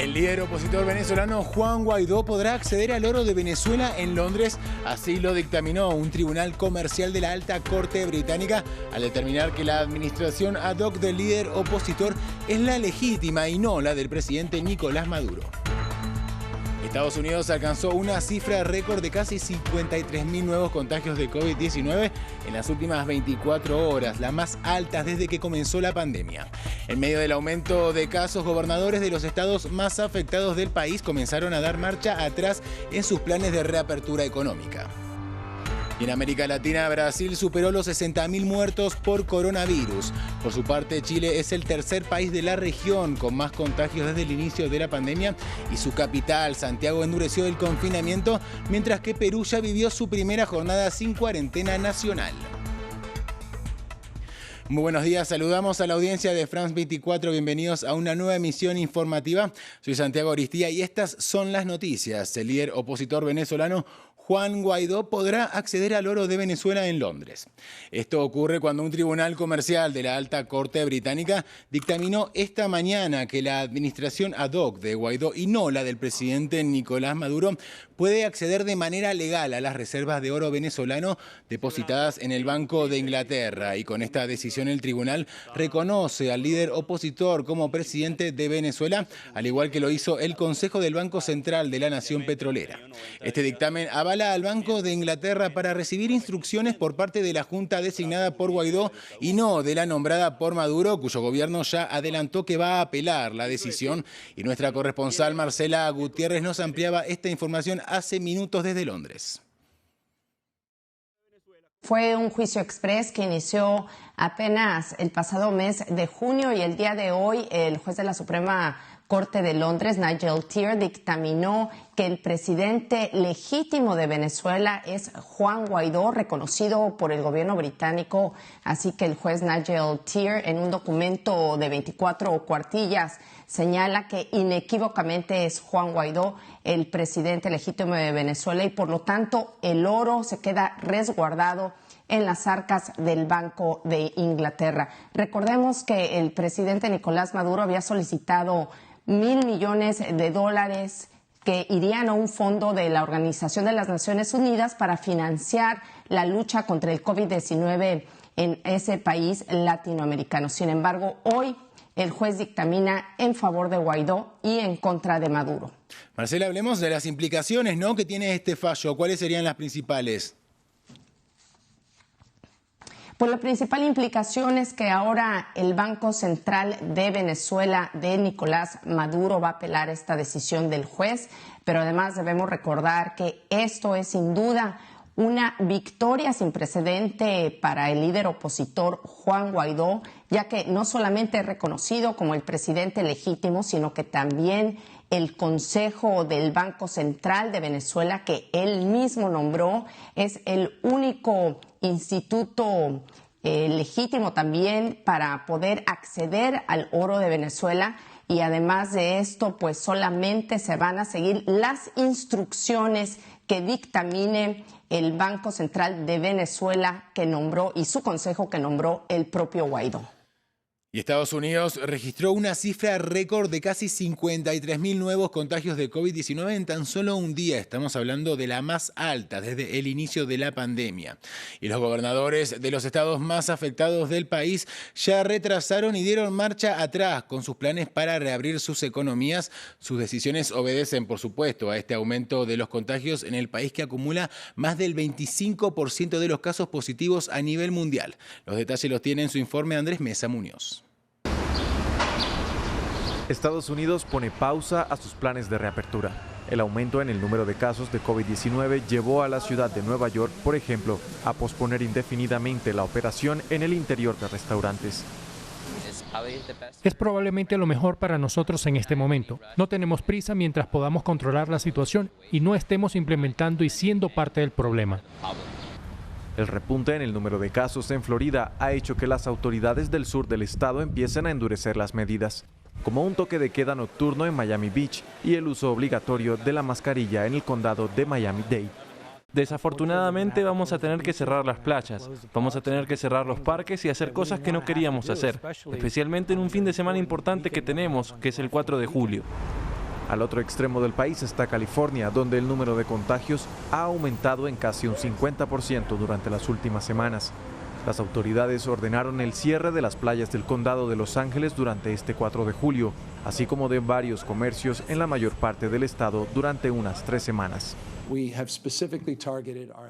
El líder opositor venezolano Juan Guaidó podrá acceder al oro de Venezuela en Londres. Así lo dictaminó un tribunal comercial de la Alta Corte Británica al determinar que la administración ad hoc del líder opositor es la legítima y no la del presidente Nicolás Maduro. Estados Unidos alcanzó una cifra récord de casi 53.000 nuevos contagios de COVID-19 en las últimas 24 horas, la más alta desde que comenzó la pandemia. En medio del aumento de casos, gobernadores de los estados más afectados del país comenzaron a dar marcha atrás en sus planes de reapertura económica. Y en América Latina, Brasil superó los 60.000 muertos por coronavirus. Por su parte, Chile es el tercer país de la región con más contagios desde el inicio de la pandemia y su capital, Santiago, endureció el confinamiento, mientras que Perú ya vivió su primera jornada sin cuarentena nacional. Muy buenos días, saludamos a la audiencia de France 24, bienvenidos a una nueva emisión informativa. Soy Santiago Aristía y estas son las noticias. El líder opositor venezolano Juan Guaidó podrá acceder al oro de Venezuela en Londres. Esto ocurre cuando un tribunal comercial de la Alta Corte Británica dictaminó esta mañana que la administración ad hoc de Guaidó y no la del presidente Nicolás Maduro puede acceder de manera legal a las reservas de oro venezolano depositadas en el Banco de Inglaterra. Y con esta decisión el tribunal reconoce al líder opositor como presidente de Venezuela, al igual que lo hizo el Consejo del Banco Central de la Nación Petrolera. Este dictamen avala al Banco de Inglaterra para recibir instrucciones por parte de la Junta designada por Guaidó y no de la nombrada por Maduro, cuyo gobierno ya adelantó que va a apelar la decisión. Y nuestra corresponsal Marcela Gutiérrez nos ampliaba esta información hace minutos desde Londres. Fue un juicio exprés que inició apenas el pasado mes de junio y el día de hoy el juez de la Suprema Corte de Londres, Nigel Tier, dictaminó que el presidente legítimo de Venezuela es Juan Guaidó, reconocido por el gobierno británico. Así que el juez Nigel Tier, en un documento de 24 cuartillas, señala que inequívocamente es Juan Guaidó el presidente legítimo de Venezuela y por lo tanto el oro se queda resguardado en las arcas del Banco de Inglaterra. Recordemos que el presidente Nicolás Maduro había solicitado $1.000 millones que irían a un fondo de la Organización de las Naciones Unidas para financiar la lucha contra el COVID-19 en ese país latinoamericano. Sin embargo, hoy el juez dictamina en favor de Guaidó y en contra de Maduro. Marcela, hablemos de las implicaciones, ¿no?, que tiene este fallo. ¿Cuáles serían las principales? Pues la principal implicación es que ahora el Banco Central de Venezuela de Nicolás Maduro va a apelar esta decisión del juez, pero además debemos recordar que esto es sin duda una victoria sin precedente para el líder opositor Juan Guaidó, ya que no solamente es reconocido como el presidente legítimo, sino que también el Consejo del Banco Central de Venezuela, que él mismo nombró, es el único instituto legítimo también para poder acceder al oro de Venezuela. Y además de esto, pues solamente se van a seguir las instrucciones que dictamine el Banco Central de Venezuela que nombró y su consejo que nombró el propio Guaidó. Y Estados Unidos registró una cifra récord de casi 53.000 nuevos contagios de COVID-19 en tan solo un día. Estamos hablando de la más alta desde el inicio de la pandemia. Y los gobernadores de los estados más afectados del país ya retrasaron y dieron marcha atrás con sus planes para reabrir sus economías. Sus decisiones obedecen, por supuesto, a este aumento de los contagios en el país que acumula más del 25% de los casos positivos a nivel mundial. Los detalles los tiene en su informe Andrés Mesa Muñoz. Estados Unidos pone pausa a sus planes de reapertura. El aumento en el número de casos de COVID-19 llevó a la ciudad de Nueva York, por ejemplo, a posponer indefinidamente la operación en el interior de restaurantes. Es probablemente lo mejor para nosotros en este momento. No tenemos prisa mientras podamos controlar la situación y no estemos implementando y siendo parte del problema. El repunte en el número de casos en Florida ha hecho que las autoridades del sur del estado empiecen a endurecer las medidas, como un toque de queda nocturno en Miami Beach y el uso obligatorio de la mascarilla en el condado de Miami-Dade. Desafortunadamente vamos a tener que cerrar las playas, vamos a tener que cerrar los parques y hacer cosas que no queríamos hacer, especialmente en un fin de semana importante que tenemos, que es el 4 de julio. Al otro extremo del país está California, donde el número de contagios ha aumentado en casi un 50% durante las últimas semanas. Las autoridades ordenaron el cierre de las playas del condado de Los Ángeles durante este 4 de julio, así como de varios comercios en la mayor parte del estado durante unas 3 semanas.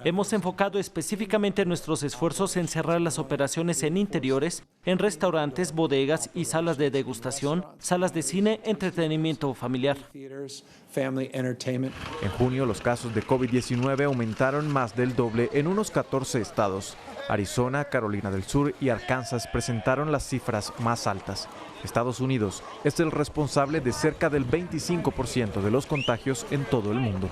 Hemos enfocado específicamente nuestros esfuerzos en cerrar las operaciones en interiores, en restaurantes, bodegas y salas de degustación, salas de cine, entretenimiento familiar. En junio, los casos de COVID-19 aumentaron más del doble en unos 14 estados. Arizona, Carolina del Sur y Arkansas presentaron las cifras más altas. Estados Unidos es el responsable de cerca del 25% de los contagios en todo el mundo.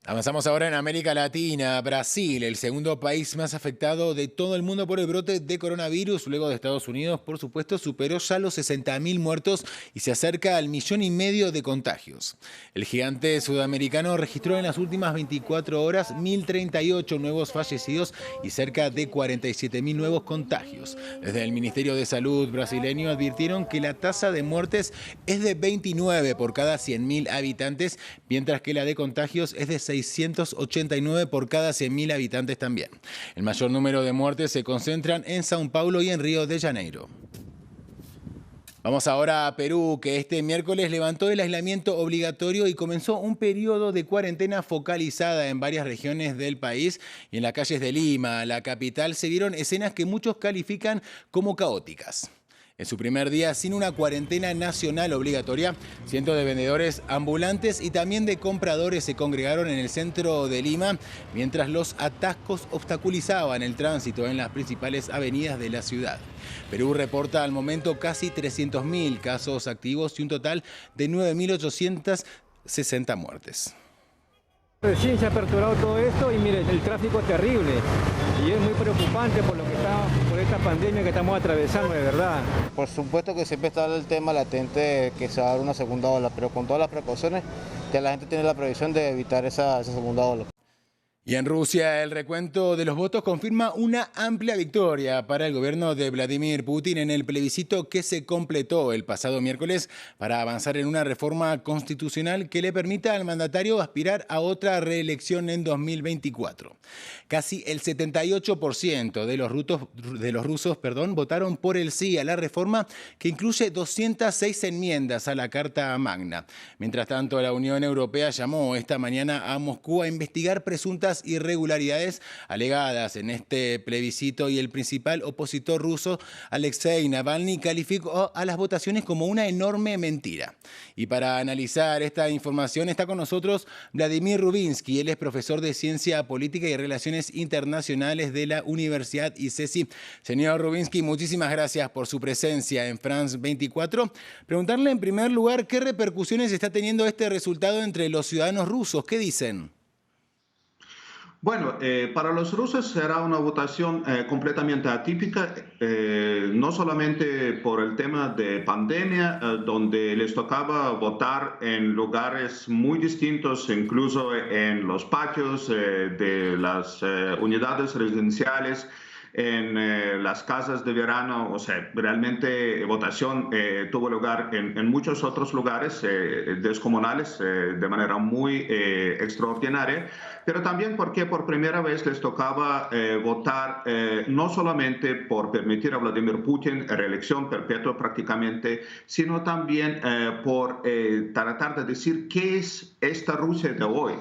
Avanzamos ahora en América Latina. Brasil, el segundo país más afectado de todo el mundo por el brote de coronavirus, luego de Estados Unidos, por supuesto, superó ya los 60.000 muertos y se acerca al 1,5 millones de contagios. El gigante sudamericano registró en las últimas 24 horas 1.038 nuevos fallecidos y cerca de 47.000 nuevos contagios. Desde el Ministerio de Salud brasileño advirtieron que la tasa de muertes es de 29 por cada 100.000 habitantes, mientras que la de contagios es de 689 por cada 100.000 habitantes también. El mayor número de muertes se concentran en São Paulo y en Río de Janeiro. Vamos ahora a Perú, que este miércoles levantó el aislamiento obligatorio y comenzó un periodo de cuarentena focalizada en varias regiones del país. Y en las calles de Lima, la capital, se vieron escenas que muchos califican como caóticas. En su primer día sin una cuarentena nacional obligatoria, cientos de vendedores ambulantes y también de compradores se congregaron en el centro de Lima, mientras los atascos obstaculizaban el tránsito en las principales avenidas de la ciudad. Perú reporta al momento casi 300.000 casos activos y un total de 9.860 muertes. Recién se ha aperturado todo esto y mire, el tráfico es terrible y es muy preocupante por esta pandemia que estamos atravesando, de verdad. Por supuesto que siempre está el tema latente que se va a dar una segunda ola, pero con todas las precauciones que la gente tiene la previsión de evitar esa segunda ola. Y en Rusia, el recuento de los votos confirma una amplia victoria para el gobierno de Vladimir Putin en el plebiscito que se completó el pasado miércoles para avanzar en una reforma constitucional que le permita al mandatario aspirar a otra reelección en 2024. Casi el 78% de los rusos votaron por el sí a la reforma, que incluye 206 enmiendas a la Carta Magna. Mientras tanto, la Unión Europea llamó esta mañana a Moscú a investigar presuntas irregularidades alegadas en este plebiscito y el principal opositor ruso, Alexei Navalny, calificó a las votaciones como una enorme mentira. Y para analizar esta información está con nosotros Vladimir Rubinsky. Él es profesor de Ciencia Política y Relaciones Internacionales de la Universidad ICESI. Señor Rubinsky, muchísimas gracias por su presencia en France 24. Preguntarle en primer lugar qué repercusiones está teniendo este resultado entre los ciudadanos rusos. ¿Qué dicen? Bueno, para los rusos será una votación completamente atípica, no solamente por el tema de pandemia, donde les tocaba votar en lugares muy distintos, incluso en los patios de las unidades residenciales, en las casas de verano. O sea, realmente votación tuvo lugar en muchos otros lugares descomunales de manera muy extraordinaria, pero también porque por primera vez les tocaba votar no solamente por permitir a Vladimir Putin reelección perpetua prácticamente, sino también por tratar de decir qué es esta Rusia de hoy,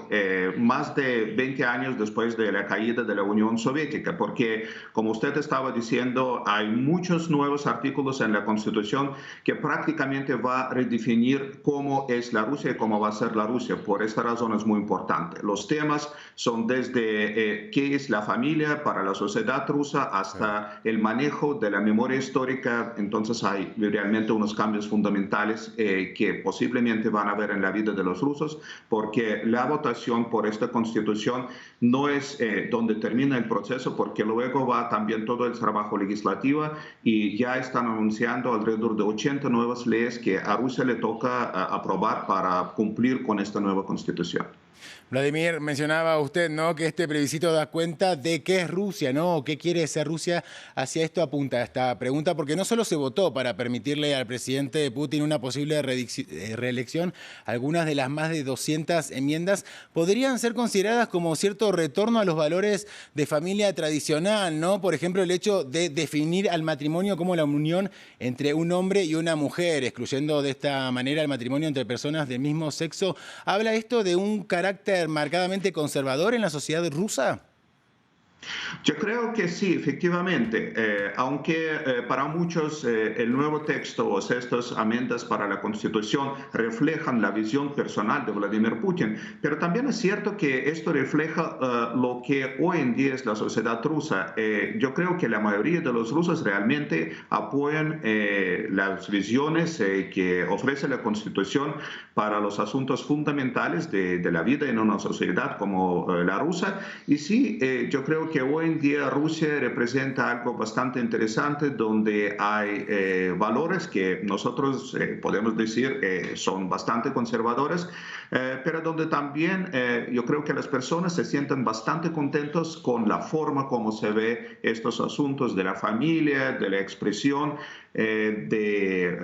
más de 20 años después de la caída de la Unión Soviética, porque, como usted estaba diciendo, hay muchos nuevos artículos en la Constitución que prácticamente va a redefinir cómo es la Rusia y cómo va a ser la Rusia. Por esta razón es muy importante. Los temas son desde qué es la familia para la sociedad rusa hasta el manejo de la memoria histórica. Entonces hay realmente unos cambios fundamentales que posiblemente van a haber en la vida de los rusos, porque la votación por esta Constitución no es donde termina el proceso, porque luego va también todo el trabajo legislativo y ya están anunciando alrededor de 80 nuevas leyes que a Rusia le toca aprobar para cumplir con esta nueva Constitución. Vladimir, mencionaba usted, ¿no?, que este plebiscito da cuenta de qué es Rusia, ¿no? ¿Qué quiere ser Rusia? Hacia esto apunta esta pregunta, porque no solo se votó para permitirle al presidente Putin una posible reelección, algunas de las más de 200 enmiendas podrían ser consideradas como cierto retorno a los valores de familia tradicional, ¿no? Por ejemplo, el hecho de definir al matrimonio como la unión entre un hombre y una mujer, excluyendo de esta manera el matrimonio entre personas del mismo sexo. ¿Habla esto de un carácter marcadamente conservador en la sociedad rusa? Yo creo que sí, efectivamente, aunque para muchos el nuevo texto o estas enmiendas para la Constitución reflejan la visión personal de Vladimir Putin, pero también es cierto que esto refleja lo que hoy en día es la sociedad rusa. Yo creo que la mayoría de los rusos realmente apoyan las visiones que ofrece la Constitución para los asuntos fundamentales de la vida en una sociedad como la rusa. Y sí, yo creo que hoy en día Rusia representa algo bastante interesante, donde hay valores que nosotros podemos decir son bastante conservadores, pero donde también yo creo que las personas se sienten bastante contentos con la forma como se ve estos asuntos de la familia, de la expresión, de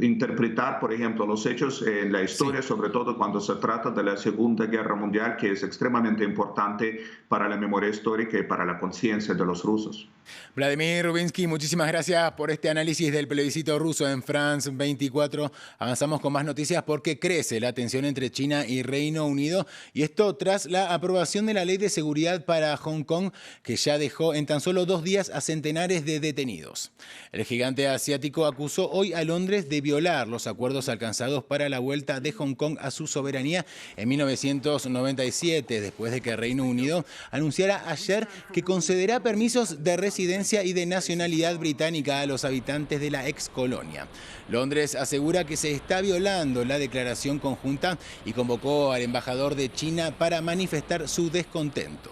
interpretar, por ejemplo, los hechos en la historia, sí, sobre todo cuando se trata de la Segunda Guerra Mundial, que es extremadamente importante para la memoria histórica y para la conciencia de los rusos. Vladimir Rubinsky, muchísimas gracias por este análisis del plebiscito ruso en France 24. Avanzamos con más noticias porque crece la tensión entre China y Reino Unido, y esto tras la aprobación de la Ley de Seguridad para Hong Kong, que ya dejó en tan solo 2 días a centenares de detenidos. El gigante asiático acusó hoy a Londres de violar los acuerdos alcanzados para la vuelta de Hong Kong a su soberanía en 1997, después de que Reino Unido anunciara ayer que concederá permisos de residencia y de nacionalidad británica a los habitantes de la ex colonia. Londres asegura que se está violando la declaración conjunta y convocó al embajador de China para manifestar su descontento.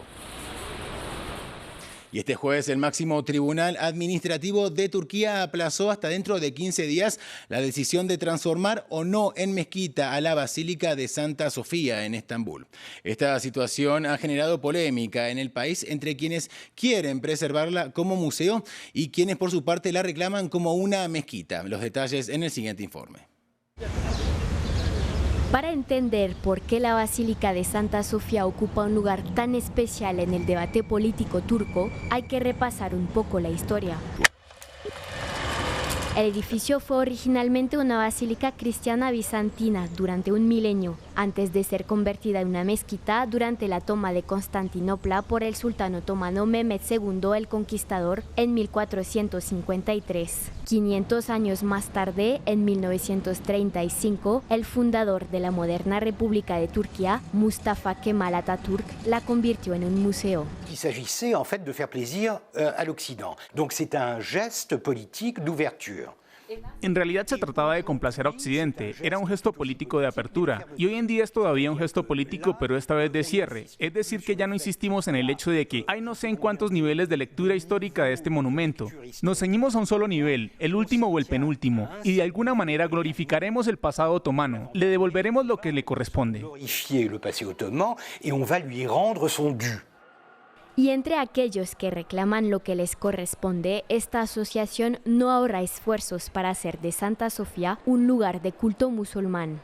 Y este jueves el máximo tribunal administrativo de Turquía aplazó hasta dentro de 15 días la decisión de transformar o no en mezquita a la Basílica de Santa Sofía en Estambul. Esta situación ha generado polémica en el país entre quienes quieren preservarla como museo y quienes por su parte la reclaman como una mezquita. Los detalles en el siguiente informe. Para entender por qué la Basílica de Santa Sofía ocupa un lugar tan especial en el debate político turco, hay que repasar un poco la historia. El edificio fue originalmente una basílica cristiana bizantina durante un milenio, antes de ser convertida en una mezquita durante la toma de Constantinopla por el sultán otomano Mehmed II el Conquistador en 1453. 500 años más tarde, en 1935, el fundador de la moderna República de Turquía, Mustafa Kemal Atatürk, la convirtió en un museo. Il s'agissait en fait de faire plaisir à l'Occident. Donc c'est un geste politique d'ouverture. En realidad se trataba de complacer a Occidente, era un gesto político de apertura, y hoy en día es todavía un gesto político, pero esta vez de cierre. Es decir, que ya no insistimos en el hecho de que hay no sé en cuántos niveles de lectura histórica de este monumento. Nos ceñimos a un solo nivel, el último o el penúltimo, y de alguna manera glorificaremos el pasado otomano, le devolveremos lo que le corresponde. Glorifier le passé ottoman et on va lui rendre son dû. Y entre aquellos que reclaman lo que les corresponde, esta asociación no ahorra esfuerzos para hacer de Santa Sofía un lugar de culto musulmán.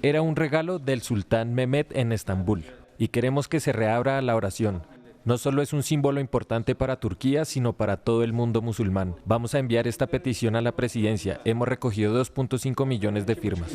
Era un regalo del sultán Mehmed en Estambul, y queremos que se reabra la oración. No solo es un símbolo importante para Turquía, sino para todo el mundo musulmán. Vamos a enviar esta petición a la presidencia. Hemos recogido 2.5 millones de firmas.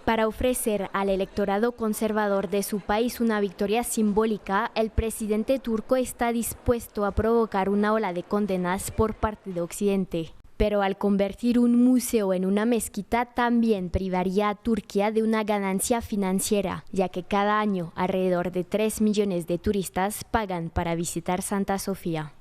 Para ofrecer al electorado conservador de su país una victoria simbólica, el presidente turco está dispuesto a provocar una ola de condenas por parte de Occidente. Pero al convertir un museo en una mezquita también privaría a Turquía de una ganancia financiera, ya que cada año alrededor de 3 millones de turistas pagan para visitar Santa Sofía.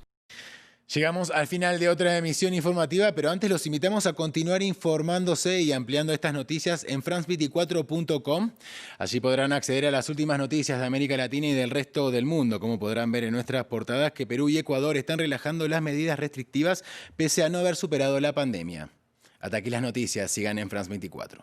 Llegamos al final de otra emisión informativa, pero antes los invitamos a continuar informándose y ampliando estas noticias en france24.com. Allí podrán acceder a las últimas noticias de América Latina y del resto del mundo, como podrán ver en nuestras portadas que Perú y Ecuador están relajando las medidas restrictivas pese a no haber superado la pandemia. Hasta aquí las noticias, sigan en France 24.